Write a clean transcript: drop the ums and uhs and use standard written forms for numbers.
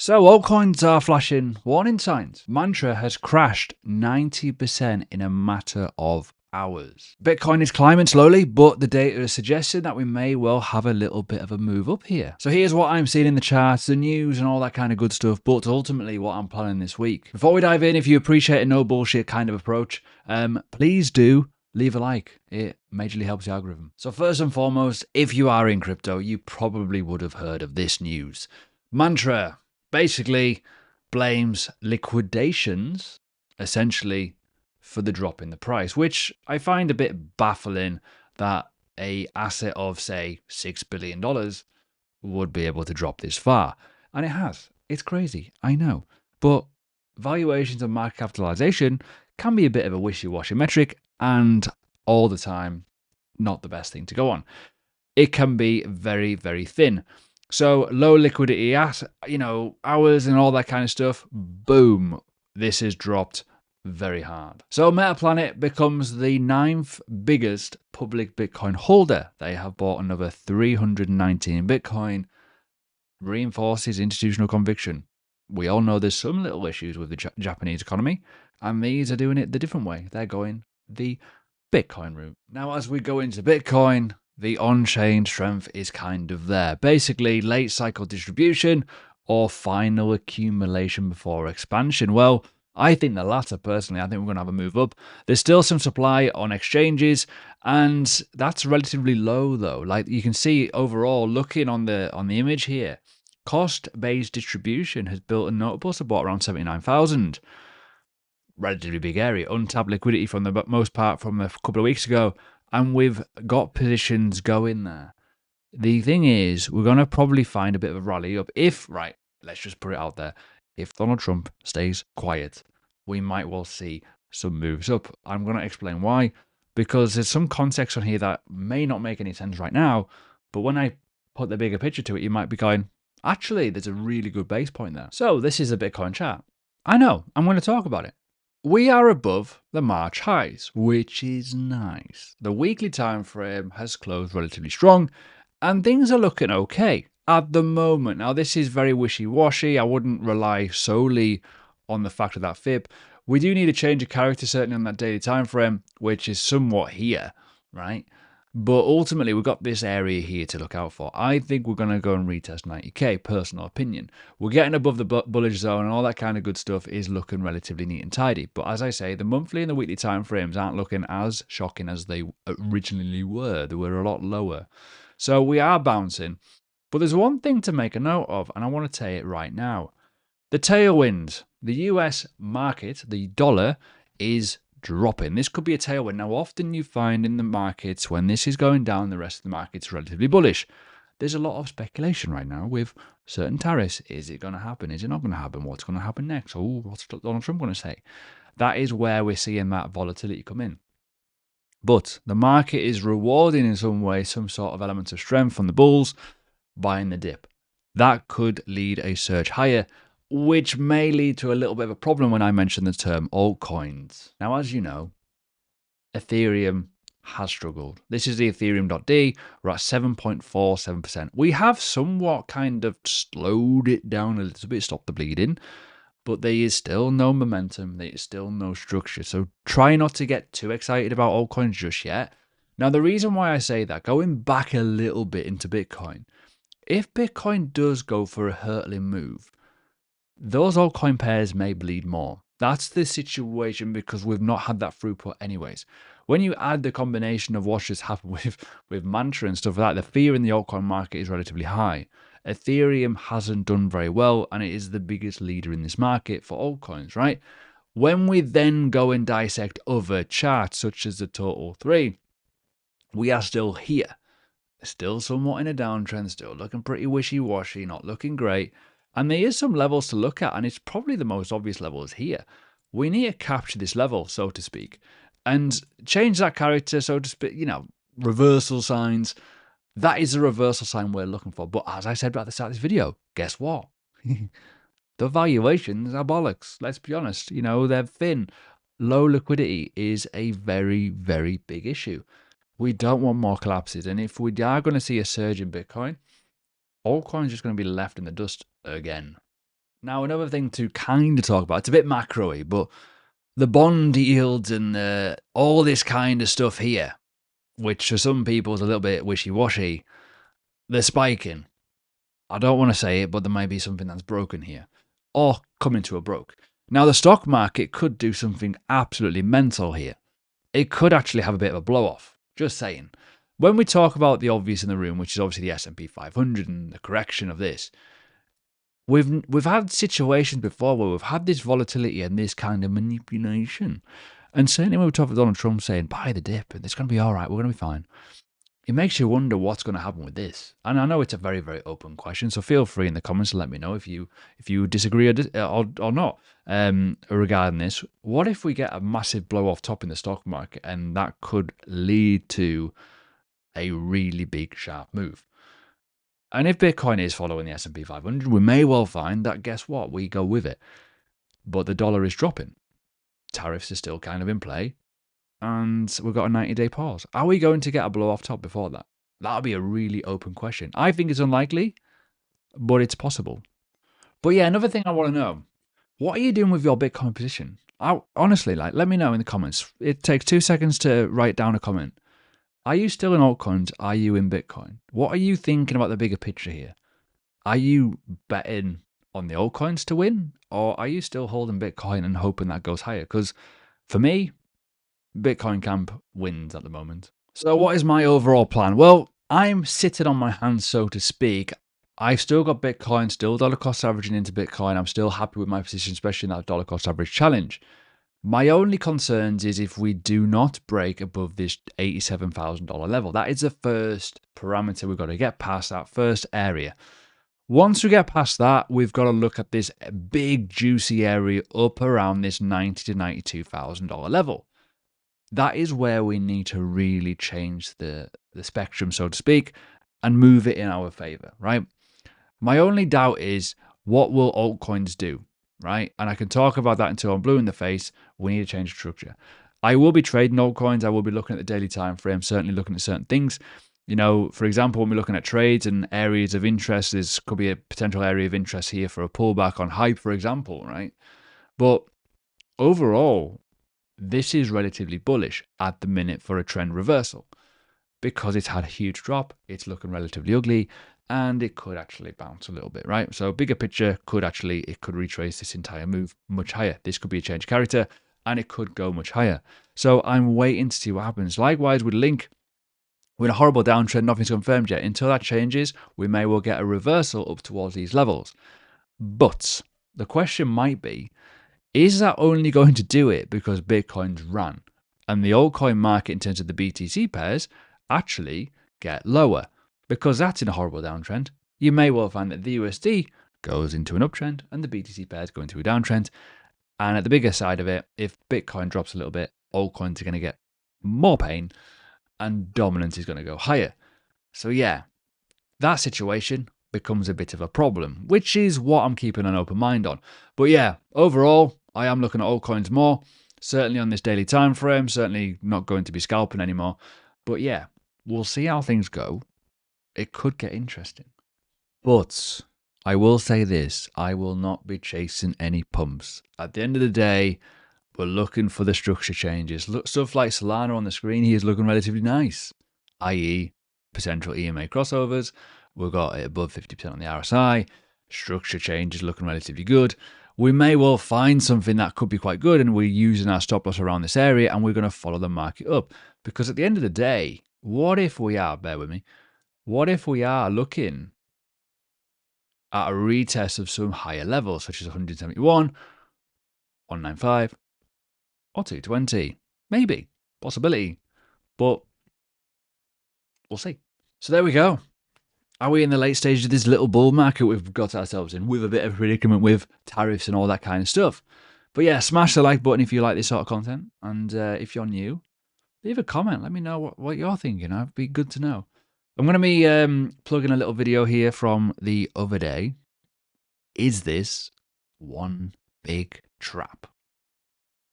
So altcoins are flashing warning signs. Mantra has crashed 90% in a matter of hours. Bitcoin is climbing slowly, but the data is suggesting that we may well have a little bit of a move up here. So here's what I'm seeing in the charts, the news and all that kind of good stuff, but ultimately what I'm planning this week. Before we dive in, if you appreciate a no bullshit kind of approach, please do leave a like. It majorly helps the algorithm. So first and foremost, if you are in crypto, you probably would have heard of this news. Mantra basically blames liquidations, essentially, for the drop in the price, which I find a bit baffling that a asset of, say, $6 billion would be able to drop this far. And it has. It's crazy, I know. But valuations and market capitalization can be a bit of a wishy-washy metric and all the time not the best thing to go on. It can be very, very thin. So low liquidity hours and all that kind of stuff, boom, this has dropped very hard. So Metaplanet becomes the 9th biggest public Bitcoin holder. They have bought another 319 Bitcoin, reinforces institutional conviction. We all know there's some little issues with the Japanese economy, and these are doing it the different way. They're going the Bitcoin route. Now, as we go into Bitcoin, the on-chain strength is kind of there. Basically, late cycle distribution or final accumulation before expansion. Well, I think the latter, personally. I think we're going to have a move up. There's still some supply on exchanges, and that's relatively low, though. Like you can see overall, looking on the image here, cost-based distribution has built a notable support around 79,000. Relatively big area, untapped liquidity from the most part from a couple of weeks ago, and we've got positions going there. The thing is, we're going to probably find a bit of a rally up if, right, let's just put it out there, if Donald Trump stays quiet, we might well see some moves up. I'm going to explain why, because there's some context on here that may not make any sense right now, but when I put the bigger picture to it, you might be going, actually, there's a really good base point there. So this is a Bitcoin chart. I know, I'm going to talk about it. We are above the March highs, which is nice. The weekly time frame has closed relatively strong, and things are looking okay at the moment. Now, this is very wishy-washy. I wouldn't rely solely on the fact of that fib. We do need a change of character, certainly on that daily time frame, which is somewhat here, right? But ultimately, we've got this area here to look out for. I think we're going to go and retest 90k, personal opinion. We're getting above the bullish zone and all that kind of good stuff is looking relatively neat and tidy. But as I say, the monthly and the weekly time frames aren't looking as shocking as they originally were. They were a lot lower. So we are bouncing. But there's one thing to make a note of, and I want to tell it right now. The tailwind, the US market, the dollar, is dropping. This could be a tailwind. Now, often you find in the markets when this is going down, the rest of the market's relatively bullish. There's a lot of speculation right now with certain tariffs. Is it going to happen? Is it not going to happen? What's going to happen next? Oh, what's Donald Trump going to say? That is where we're seeing that volatility come in. But the market is rewarding in some way some sort of element of strength from the bulls buying the dip. That could lead a surge higher, which may lead to a little bit of a problem when I mention the term altcoins. Now, as you know, Ethereum has struggled. This is the Ethereum.D. We're at 7.47%. We have somewhat kind of slowed it down a little bit, stopped the bleeding, but there is still no momentum. There is still no structure. So try not to get too excited about altcoins just yet. Now, the reason why I say that, going back a little bit into Bitcoin, if Bitcoin does go for a hurtling move, those altcoin pairs may bleed more. That's the situation because we've not had that throughput anyways. When you add the combination of what's just happened with Mantra and stuff like that, the fear in the altcoin market is relatively high. Ethereum hasn't done very well, and it is the biggest leader in this market for altcoins, right? When we then go and dissect other charts, such as the Total 3, we are still here. Still somewhat in a downtrend, still looking pretty wishy-washy, not looking great. And there is some levels to look at, and it's probably the most obvious level is here. We need to capture this level, so to speak, and change that character, so to speak, reversal signs. That is the reversal sign we're looking for. But as I said at the start of this video, guess what? The valuations are bollocks. Let's be honest. They're thin. Low liquidity is a very, very big issue. We don't want more collapses. And if we are going to see a surge in Bitcoin, altcoins are just going to be left in the dust again. Now, another thing to kind of talk about, it's a bit macro-y, but the bond yields and all this kind of stuff here, which for some people is a little bit wishy-washy, they're spiking. I don't want to say it, but there might be something that's broken here or coming to a broke. Now, the stock market could do something absolutely mental here. It could actually have a bit of a blow-off. Just saying. When we talk about the obvious in the room, which is obviously the S&P 500 and the correction of this, we've had situations before where we've had this volatility and this kind of manipulation. And certainly when we talk about Donald Trump saying, buy the dip, and it's going to be all right, we're going to be fine. It makes you wonder what's going to happen with this. And I know it's a very, very open question, so feel free in the comments to let me know if you disagree or not regarding this. What if we get a massive blow off top in the stock market, and that could lead to a really big sharp move? And if Bitcoin is following the S&P 500, we may well find that, guess what, we go with it. But the dollar is dropping. Tariffs are still kind of in play. And we've got a 90-day pause. Are we going to get a blow off top before that? That would be a really open question. I think it's unlikely, but it's possible. But yeah, another thing I want to know, what are you doing with your Bitcoin position? Honestly, let me know in the comments. It takes 2 seconds to write down a comment. Are you still in altcoins? Are you in Bitcoin? What are you thinking about the bigger picture here? Are you betting on the altcoins to win? Or are you still holding Bitcoin and hoping that goes higher? Because for me, Bitcoin camp wins at the moment. So what is my overall plan? Well, I'm sitting on my hands, so to speak. I've still got Bitcoin, still dollar cost averaging into Bitcoin. I'm still happy with my position, especially in that dollar cost average challenge. My only concerns is if we do not break above this $87,000 level. That is the first parameter we've got to get past, that first area. Once we get past that, we've got to look at this big juicy area up around this $90,000 to $92,000 level. That is where we need to really change the spectrum, so to speak, and move it in our favor, right? My only doubt is, what will altcoins do, right? And I can talk about that until I'm blue in the face. We need to change the structure. I will be trading altcoins. I will be looking at the daily time frame, certainly looking at certain things. You know, for example, when we're looking at trades and areas of interest, there could be a potential area of interest here for a pullback on hype, for example, right? But overall, this is relatively bullish at the minute for a trend reversal because it's had a huge drop. It's looking relatively ugly and it could actually bounce a little bit, right? So bigger picture it could retrace this entire move much higher. This could be a change of character and it could go much higher. So I'm waiting to see what happens. Likewise with Link, we're in a horrible downtrend, nothing's confirmed yet. Until that changes, we may well get a reversal up towards these levels. But the question might be, is that only going to do it because Bitcoin's ran and the altcoin market in terms of the BTC pairs actually get lower? Because that's in a horrible downtrend. You may well find that the USD goes into an uptrend and the BTC pairs go into a downtrend. And at the bigger side of it, if Bitcoin drops a little bit, altcoins are going to get more pain and dominance is going to go higher. So yeah, that situation becomes a bit of a problem, which is what I'm keeping an open mind on. But yeah, overall, I am looking at altcoins more, certainly on this daily time frame, certainly not going to be scalping anymore. But yeah, we'll see how things go. It could get interesting. But I will say this, I will not be chasing any pumps. At the end of the day, we're looking for the structure changes. Look, stuff like Solana on the screen here is looking relatively nice, i.e. potential EMA crossovers. We've got it above 50% on the RSI. Structure change is looking relatively good. We may well find something that could be quite good and we're using our stop loss around this area and we're going to follow the market up. Because at the end of the day, what if we are, bear with me, what if we are looking at a retest of some higher levels such as 171, 195, or 220? Maybe, possibility, but we'll see. So there we go. Are we in the late stages of this little bull market we've got ourselves in with a bit of a predicament with tariffs and all that kind of stuff? But yeah, smash the like button if you like this sort of content. And if you're new, leave a comment. Let me know what you're thinking. It'd be good to know. I'm going to be plugging a little video here from the other day. Is this one big trap?